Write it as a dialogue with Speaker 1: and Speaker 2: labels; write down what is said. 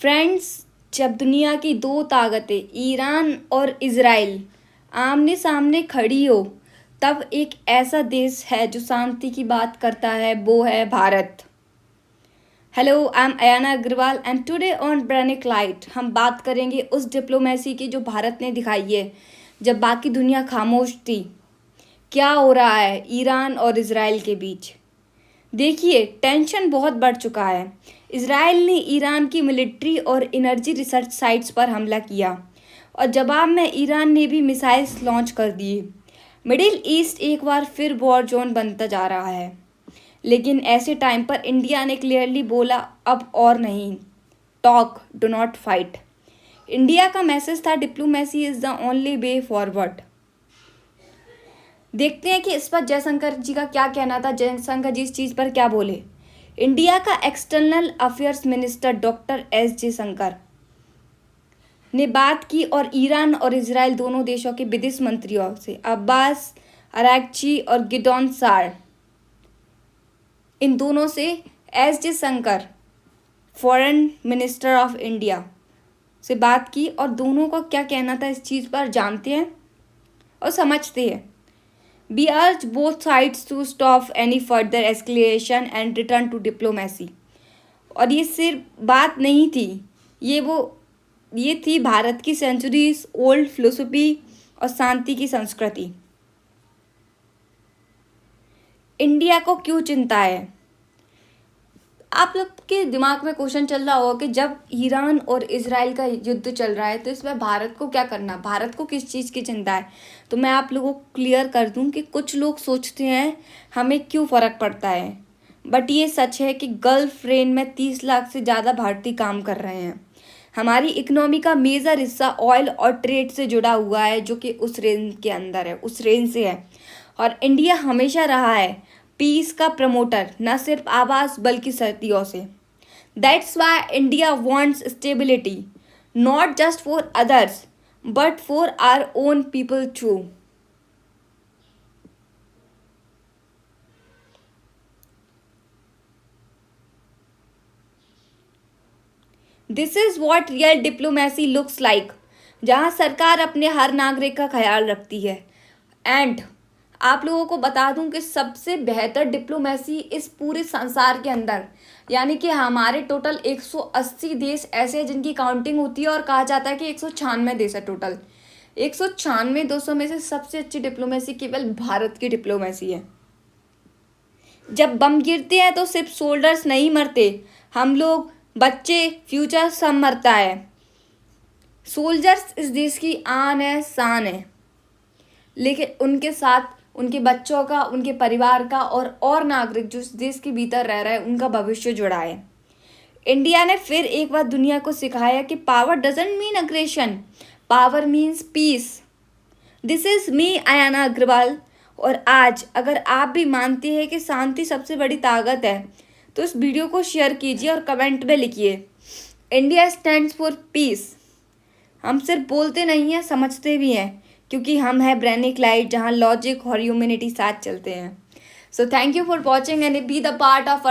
Speaker 1: Friends, जब दुनिया की दो ताकतें ईरान और इज़राइल आमने सामने खड़ी हो, तब एक ऐसा देश है जो शांति की बात करता है, वो है Bharat. Hello, I am Ayana Agarwal and today on Brainic light हम बात करेंगे उस डिप्लोमेसी की जो भारत ने दिखाई है जब बाकी दुनिया खामोश थी। क्या हो रहा है ईरान और इज़राइल के बीच? देखिए, टेंशन बहुत बढ़ चुका है। इज़राइल ने ईरान की मिलिट्री और एनर्जी रिसर्च साइट्स पर हमला किया और जवाब में ईरान ने भी मिसाइल्स लॉन्च कर दिए। मिडिल ईस्ट एक बार फिर वॉर जोन बनता जा रहा है। लेकिन ऐसे टाइम पर इंडिया ने क्लियरली बोला, अब और नहीं, talk do not fight. India का मैसेज था, diplomacy is the only way forward. देखते हैं कि इस पर जयशंकर जी का क्या कहना था। जयशंकर जी इस चीज़ पर क्या बोले। इंडिया का external affairs minister doctor S Jaishankar ने बात की और ईरान और इजराइल दोनों देशों के विदेश मंत्रियों से अब्बास अरागची और गिडॉन सार, इन दोनों से S Jaishankar foreign minister of India से बात की और दोनों का क्या कहना था इस चीज़ पर जानते हैं और समझते हैं। We urge both sides to stop any further escalation and return to diplomacy। और ये सिर्फ बात नहीं थी, ये थी भारत की सेंचुरीज ओल्ड फिलोसफी और शांति की संस्कृति। इंडिया को क्यों चिंता है? आप लोग के दिमाग में क्वेश्चन चल रहा होगा कि जब ईरान और इजराइल का युद्ध चल रहा है तो इसमें भारत को क्या करना, भारत को किस चीज़ की चिंता है? तो मैं आप लोगों को क्लियर कर दूं कि कुछ लोग सोचते हैं हमें क्यों फ़र्क पड़ता है, बट ये सच है कि गल्फ रेन में 30 लाख से ज़्यादा भारतीय काम कर रहे हैं। हमारी इकोनॉमी का मेजर हिस्सा ऑयल और ट्रेड से जुड़ा हुआ है, जो कि उस रेंज के अंदर है, उस रेंज से है। और इंडिया हमेशा रहा है पीस का प्रमोटर, न सिर्फ आवाज़ बल्कि सदियों से। That's why India wants stability, not just for others but for our own people too. This is what real diplomacy looks like, जहाँ सरकार अपने हर नागरिक का ख्याल रखती है। एंड आप लोगों को बता दूं कि सबसे बेहतर डिप्लोमेसी इस पूरे संसार के अंदर, यानी कि हमारे टोटल 180 देश ऐसे हैं जिनकी काउंटिंग होती है और कहा जाता है कि 196 देश है टोटल। 196 देशों में से सबसे अच्छी डिप्लोमेसी केवल भारत की डिप्लोमेसी है। जब बम गिरते हैं तो सिर्फ सोल्जर्स नहीं मरते, हम लोग, बच्चे, फ्यूचर सब मरता है। सोल्जर्स इस देश की आन है, शान है, लेकिन उनके साथ उनके बच्चों का, उनके परिवार का और नागरिक जो इस देश के भीतर रह रहे हैं उनका भविष्य जुड़ा है। इंडिया ने फिर एक बार दुनिया को सिखाया कि power doesn't mean aggression, power means peace. This is me Ayana Agarwal. और आज अगर आप भी मानते हैं कि शांति सबसे बड़ी ताकत है तो इस वीडियो को शेयर कीजिए और कमेंट में लिखिए, इंडिया स्टैंड्स फॉर पीस। हम सिर्फ बोलते नहीं हैं, समझते भी हैं, क्योंकि हम हैं ब्रेनिक लाइट, जहां लॉजिक और ह्यूमैनिटी साथ चलते हैं। So thank you for watching and be the part of